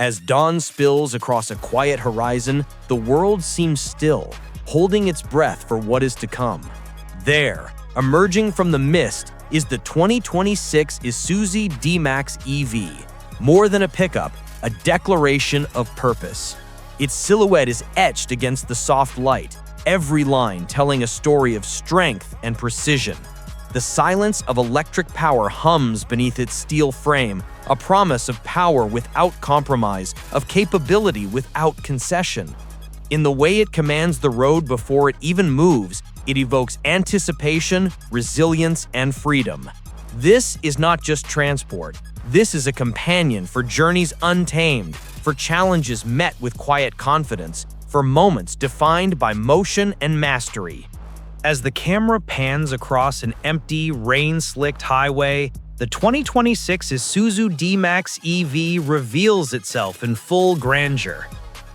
As dawn spills across a quiet horizon, the world seems still, holding its breath for what is to come. There, emerging from the mist, is the 2026 Isuzu D-Max EV. More than a pickup, a declaration of purpose. Its silhouette is etched against the soft light, every line telling a story of strength and precision. The silence of electric power hums beneath its steel frame, a promise of power without compromise, of capability without concession. In the way it commands the road before it even moves, it evokes anticipation, resilience, and freedom. This is not just transport. This is a companion for journeys untamed, for challenges met with quiet confidence, for moments defined by motion and mastery. As the camera pans across an empty, rain-slicked highway, the 2026 Isuzu D-Max EV reveals itself in full grandeur.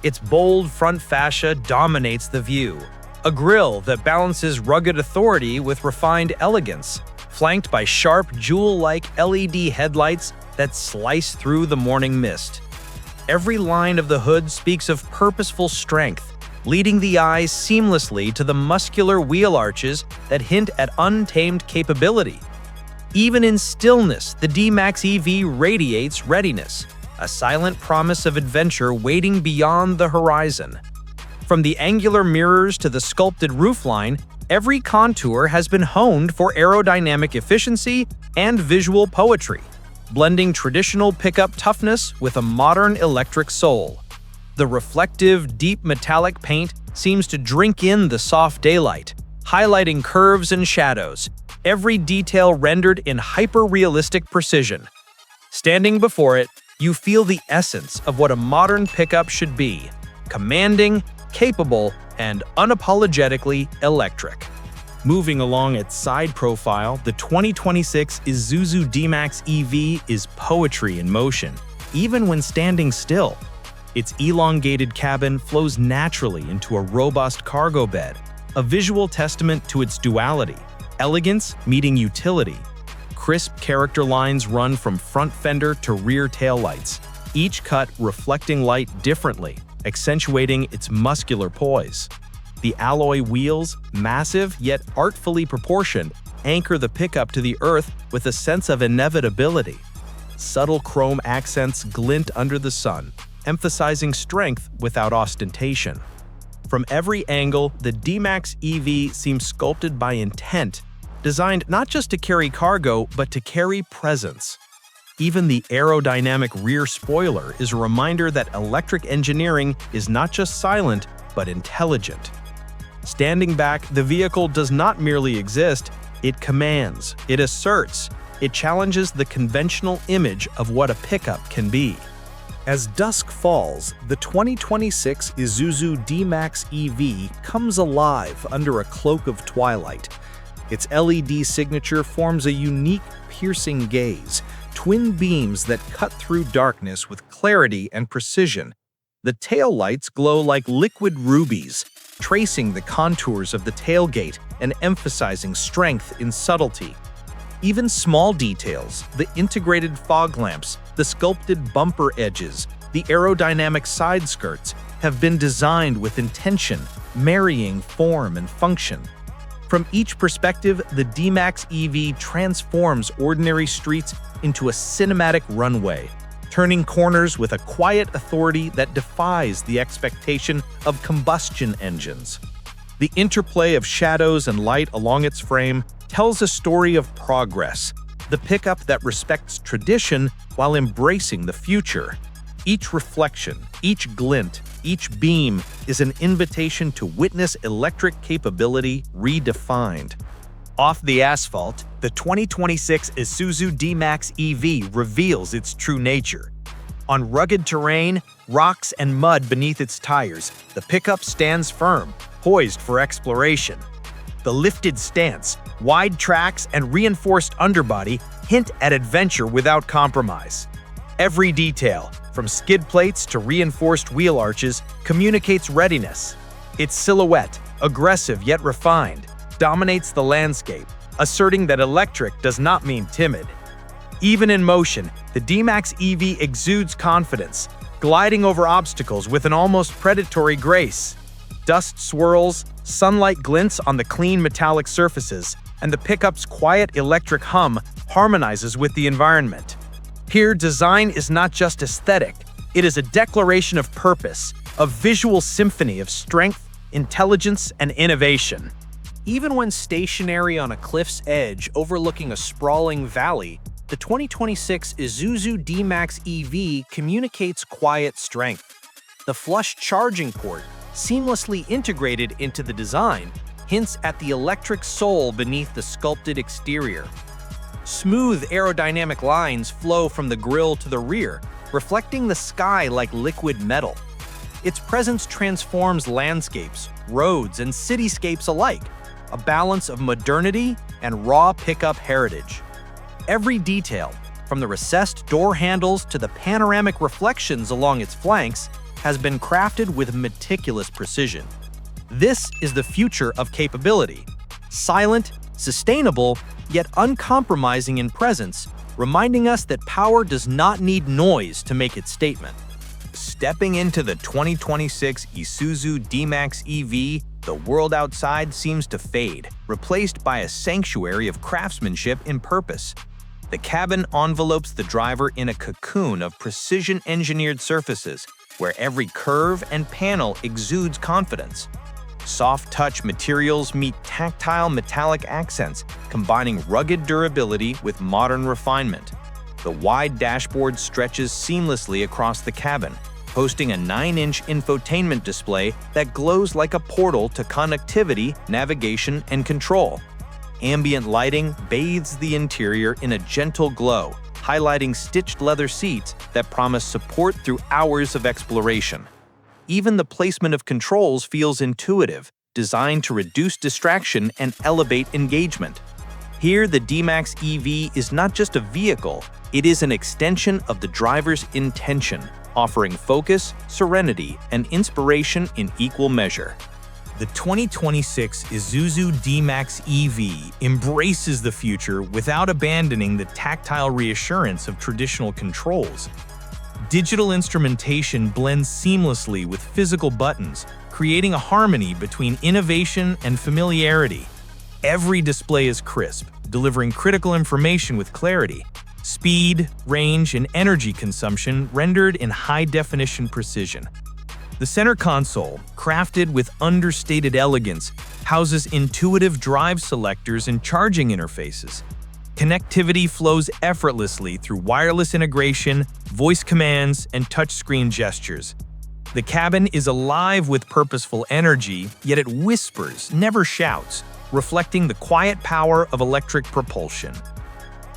Its bold front fascia dominates the view, a grille that balances rugged authority with refined elegance, flanked by sharp, jewel-like LED headlights that slice through the morning mist. Every line of the hood speaks of purposeful strength, leading the eyes seamlessly to the muscular wheel arches that hint at untamed capability. Even in stillness, the D-Max EV radiates readiness, a silent promise of adventure waiting beyond the horizon. From the angular mirrors to the sculpted roofline, every contour has been honed for aerodynamic efficiency and visual poetry, blending traditional pickup toughness with a modern electric soul. The reflective, deep metallic paint seems to drink in the soft daylight, highlighting curves and shadows, every detail rendered in hyper-realistic precision. Standing before it, you feel the essence of what a modern pickup should be: commanding, capable, and unapologetically electric. Moving along its side profile, the 2026 Isuzu D-Max EV is poetry in motion, even when standing still. Its elongated cabin flows naturally into a robust cargo bed, a visual testament to its duality: elegance meeting utility. Crisp character lines run from front fender to rear taillights, each cut reflecting light differently, accentuating its muscular poise. The alloy wheels, massive yet artfully proportioned, anchor the pickup to the earth with a sense of inevitability. Subtle chrome accents glint under the sun, emphasizing strength without ostentation. From every angle, the D-Max EV seems sculpted by intent, designed not just to carry cargo, but to carry presence. Even the aerodynamic rear spoiler is a reminder that electric engineering is not just silent, but intelligent. Standing back, the vehicle does not merely exist, it commands, it asserts, it challenges the conventional image of what a pickup can be. As dusk falls, the 2026 Isuzu D-Max EV comes alive under a cloak of twilight. Its LED signature forms a unique, piercing gaze, twin beams that cut through darkness with clarity and precision. The taillights glow like liquid rubies, tracing the contours of the tailgate and emphasizing strength in subtlety. Even small details, the integrated fog lamps, the sculpted bumper edges, the aerodynamic side skirts, have been designed with intention, marrying form and function. From each perspective, the D-Max EV transforms ordinary streets into a cinematic runway, turning corners with a quiet authority that defies the expectation of combustion engines. The interplay of shadows and light along its frame tells a story of progress, the pickup that respects tradition while embracing the future. Each reflection, each glint, each beam is an invitation to witness electric capability redefined. Off the asphalt, the 2026 Isuzu D-Max EV reveals its true nature. On rugged terrain, rocks and mud beneath its tires, the pickup stands firm, poised for exploration. The lifted stance, wide tracks, and reinforced underbody hint at adventure without compromise. Every detail, from skid plates to reinforced wheel arches, communicates readiness. Its silhouette, aggressive yet refined, dominates the landscape, asserting that electric does not mean timid. Even in motion, the D-Max EV exudes confidence, gliding over obstacles with an almost predatory grace. Dust swirls, sunlight glints on the clean metallic surfaces, and the pickup's quiet electric hum harmonizes with the environment. Here, design is not just aesthetic, it is a declaration of purpose, a visual symphony of strength, intelligence, and innovation. Even when stationary on a cliff's edge overlooking a sprawling valley, the 2026 Isuzu D-Max EV communicates quiet strength. The flush charging port, seamlessly integrated into the design, hints at the electric soul beneath the sculpted exterior. Smooth aerodynamic lines flow from the grille to the rear, reflecting the sky like liquid metal. Its presence transforms landscapes, roads, and cityscapes alike, a balance of modernity and raw pickup heritage. Every detail, from the recessed door handles to the panoramic reflections along its flanks, has been crafted with meticulous precision. This is the future of capability. Silent, sustainable, yet uncompromising in presence, reminding us that power does not need noise to make its statement. Stepping into the 2026 Isuzu D-Max EV, the world outside seems to fade, replaced by a sanctuary of craftsmanship and purpose. The cabin envelopes the driver in a cocoon of precision-engineered surfaces, where every curve and panel exudes confidence. Soft-touch materials meet tactile metallic accents, combining rugged durability with modern refinement. The wide dashboard stretches seamlessly across the cabin, hosting a 9-inch infotainment display that glows like a portal to connectivity, navigation, and control. Ambient lighting bathes the interior in a gentle glow, highlighting stitched leather seats that promise support through hours of exploration. Even the placement of controls feels intuitive, designed to reduce distraction and elevate engagement. Here, the D-Max EV is not just a vehicle, it is an extension of the driver's intention, offering focus, serenity, and inspiration in equal measure. The 2026 Isuzu D-Max EV embraces the future without abandoning the tactile reassurance of traditional controls. Digital instrumentation blends seamlessly with physical buttons, creating a harmony between innovation and familiarity. Every display is crisp, delivering critical information with clarity. Speed, range, and energy consumption rendered in high-definition precision. The center console, crafted with understated elegance, houses intuitive drive selectors and charging interfaces. Connectivity flows effortlessly through wireless integration, voice commands, and touchscreen gestures. The cabin is alive with purposeful energy, yet it whispers, never shouts, reflecting the quiet power of electric propulsion.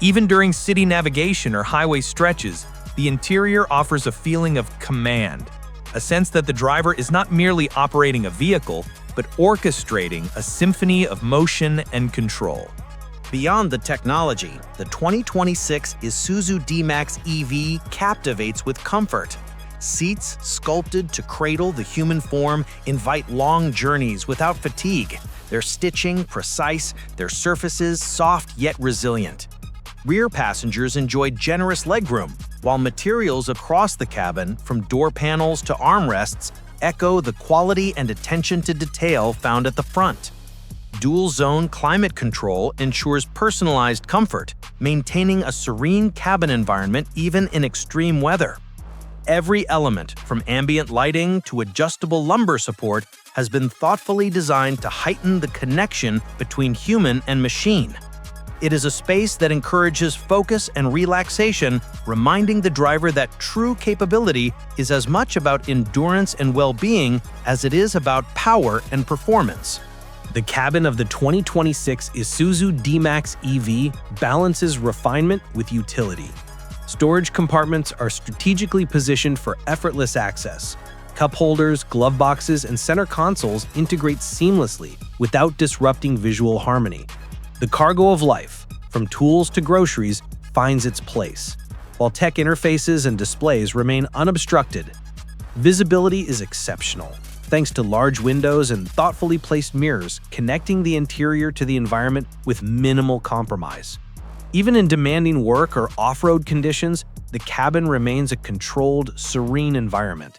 Even during city navigation or highway stretches, the interior offers a feeling of command, a sense that the driver is not merely operating a vehicle, but orchestrating a symphony of motion and control. Beyond the technology, the 2026 Isuzu D-Max EV captivates with comfort. Seats sculpted to cradle the human form invite long journeys without fatigue. Their stitching precise, their surfaces soft yet resilient. Rear passengers enjoy generous legroom, while materials across the cabin, from door panels to armrests, echo the quality and attention to detail found at the front. Dual-zone climate control ensures personalized comfort, maintaining a serene cabin environment even in extreme weather. Every element, from ambient lighting to adjustable lumbar support, has been thoughtfully designed to heighten the connection between human and machine. It is a space that encourages focus and relaxation, reminding the driver that true capability is as much about endurance and well-being as it is about power and performance. The cabin of the 2026 Isuzu D-Max EV balances refinement with utility. Storage compartments are strategically positioned for effortless access. Cup holders, glove boxes, and center consoles integrate seamlessly without disrupting visual harmony. The cargo of life, from tools to groceries, finds its place, while tech interfaces and displays remain unobstructed. Visibility is exceptional, thanks to large windows and thoughtfully placed mirrors connecting the interior to the environment with minimal compromise. Even in demanding work or off-road conditions, the cabin remains a controlled, serene environment.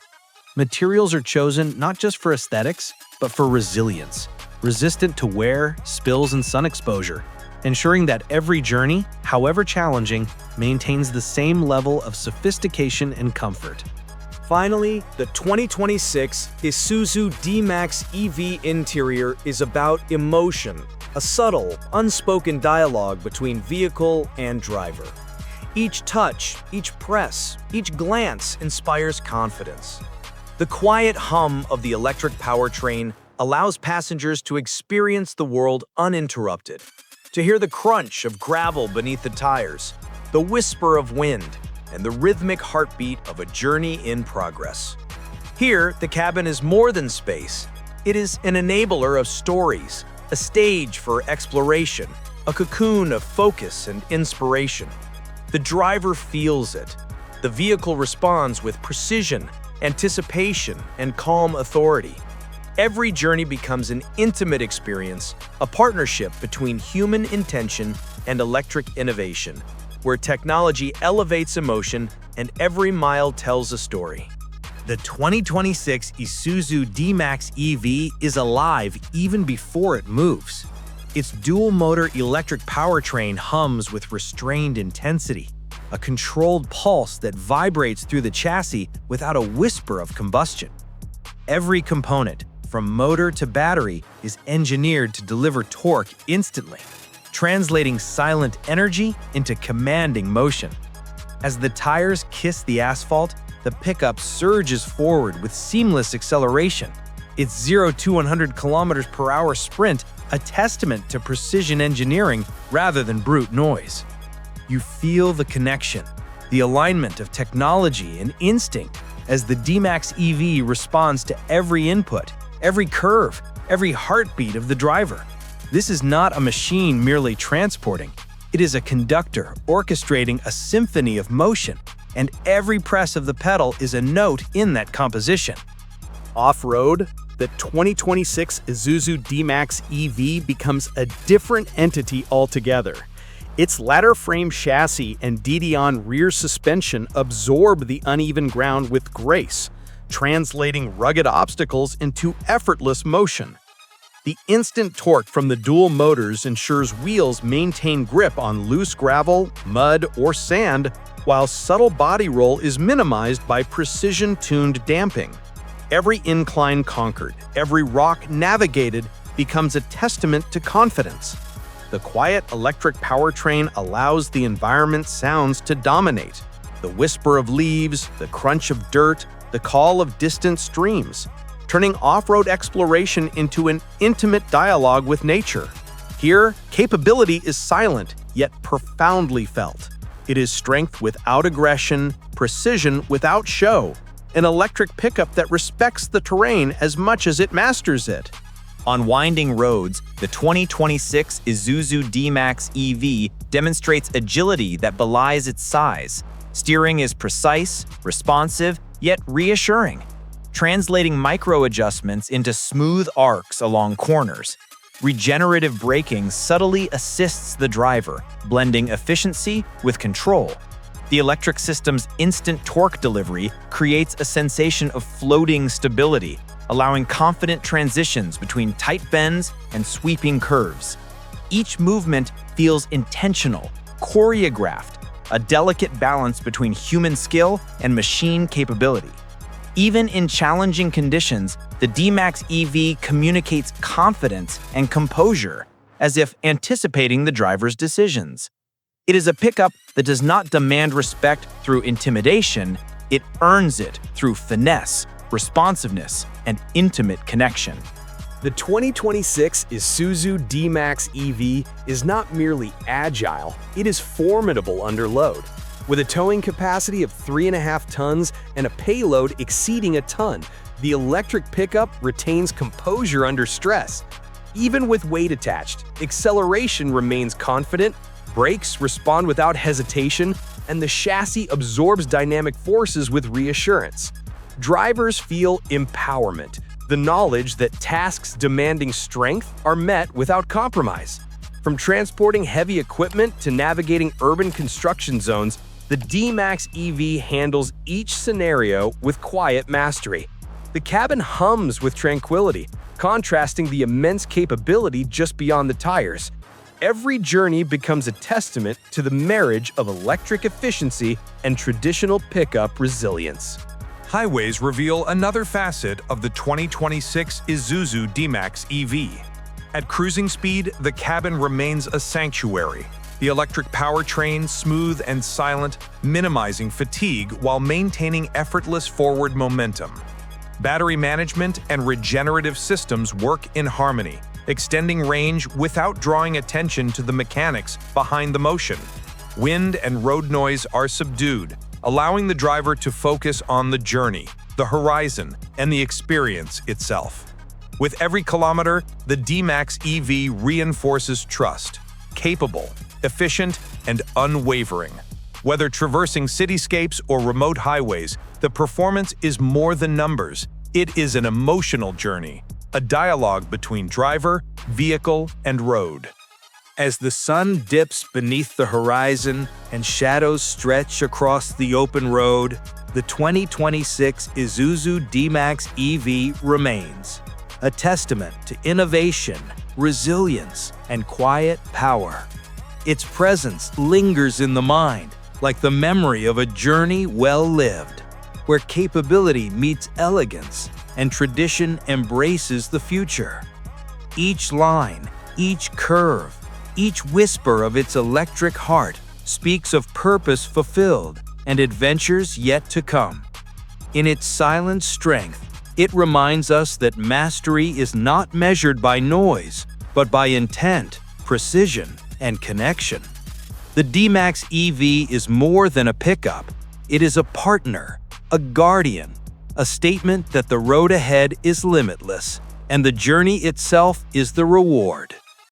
Materials are chosen not just for aesthetics, but for resilience, resistant to wear, spills, and sun exposure, ensuring that every journey, however challenging, maintains the same level of sophistication and comfort. Finally, the 2026 Isuzu D-Max EV interior is about emotion, a subtle, unspoken dialogue between vehicle and driver. Each touch, each press, each glance inspires confidence. The quiet hum of the electric powertrain allows passengers to experience the world uninterrupted, to hear the crunch of gravel beneath the tires, the whisper of wind, and the rhythmic heartbeat of a journey in progress. Here, the cabin is more than space. It is an enabler of stories, a stage for exploration, a cocoon of focus and inspiration. The driver feels it. The vehicle responds with precision, anticipation, and calm authority. Every journey becomes an intimate experience, a partnership between human intention and electric innovation, where technology elevates emotion and every mile tells a story. The 2026 Isuzu D-Max EV is alive even before it moves. Its dual-motor electric powertrain hums with restrained intensity, a controlled pulse that vibrates through the chassis without a whisper of combustion. Every component, from motor to battery, is engineered to deliver torque instantly, translating silent energy into commanding motion. As the tires kiss the asphalt, the pickup surges forward with seamless acceleration. Its 0 to 100 km/h sprint, a testament to precision engineering rather than brute noise. You feel the connection, the alignment of technology and instinct as the D-Max EV responds to every input, every curve, every heartbeat of the driver. This is not a machine merely transporting. It is a conductor orchestrating a symphony of motion, and every press of the pedal is a note in that composition. Off-road, the 2026 Isuzu D-Max EV becomes a different entity altogether. Its ladder frame chassis and DDON rear suspension absorb the uneven ground with grace, translating rugged obstacles into effortless motion. The instant torque from the dual motors ensures wheels maintain grip on loose gravel, mud, or sand, while subtle body roll is minimized by precision-tuned damping. Every incline conquered, every rock navigated becomes a testament to confidence. The quiet electric powertrain allows the environment sounds to dominate. The whisper of leaves, the crunch of dirt, the call of distant streams, turning off-road exploration into an intimate dialogue with nature. Here, capability is silent, yet profoundly felt. It is strength without aggression, precision without show, an electric pickup that respects the terrain as much as it masters it. On winding roads, the 2026 Isuzu D-Max EV demonstrates agility that belies its size. Steering is precise, responsive, yet reassuring, translating micro-adjustments into smooth arcs along corners. Regenerative braking subtly assists the driver, blending efficiency with control. The electric system's instant torque delivery creates a sensation of floating stability, allowing confident transitions between tight bends and sweeping curves. Each movement feels intentional, choreographed, a delicate balance between human skill and machine capability. Even in challenging conditions, the D-Max EV communicates confidence and composure, as if anticipating the driver's decisions. It is a pickup that does not demand respect through intimidation, it earns it through finesse, responsiveness, and intimate connection. The 2026 Isuzu D-Max EV is not merely agile, it is formidable under load. With a towing capacity of 3.5 tons and a payload exceeding a ton, the electric pickup retains composure under stress. Even with weight attached, acceleration remains confident, brakes respond without hesitation, and the chassis absorbs dynamic forces with reassurance. Drivers feel empowerment, the knowledge that tasks demanding strength are met without compromise. From transporting heavy equipment to navigating urban construction zones, The D-Max EV handles each scenario with quiet mastery. The cabin hums with tranquility, contrasting the immense capability just beyond the tires. Every journey becomes a testament to the marriage of electric efficiency and traditional pickup resilience. Highways reveal another facet of the 2026 Isuzu D-Max EV. At cruising speed, the cabin remains a sanctuary. The electric powertrain smooth and silent, minimizing fatigue while maintaining effortless forward momentum. Battery management and regenerative systems work in harmony, extending range without drawing attention to the mechanics behind the motion. Wind and road noise are subdued, allowing the driver to focus on the journey, the horizon, and the experience itself. With every kilometer, the D-Max EV reinforces trust, capable, efficient, and unwavering. Whether traversing cityscapes or remote highways, the performance is more than numbers. It is an emotional journey, a dialogue between driver, vehicle, and road. As the sun dips beneath the horizon and shadows stretch across the open road, the 2026 Isuzu D-Max EV remains, a testament to innovation, resilience, and quiet power. Its presence lingers in the mind, like the memory of a journey well lived, where capability meets elegance and tradition embraces the future. Each line, each curve, each whisper of its electric heart speaks of purpose fulfilled and adventures yet to come. In its silent strength, it reminds us that mastery is not measured by noise, but by intent, precision, and connection. The D-Max EV is more than a pickup. It is a partner, a guardian, a statement that the road ahead is limitless, and the journey itself is the reward.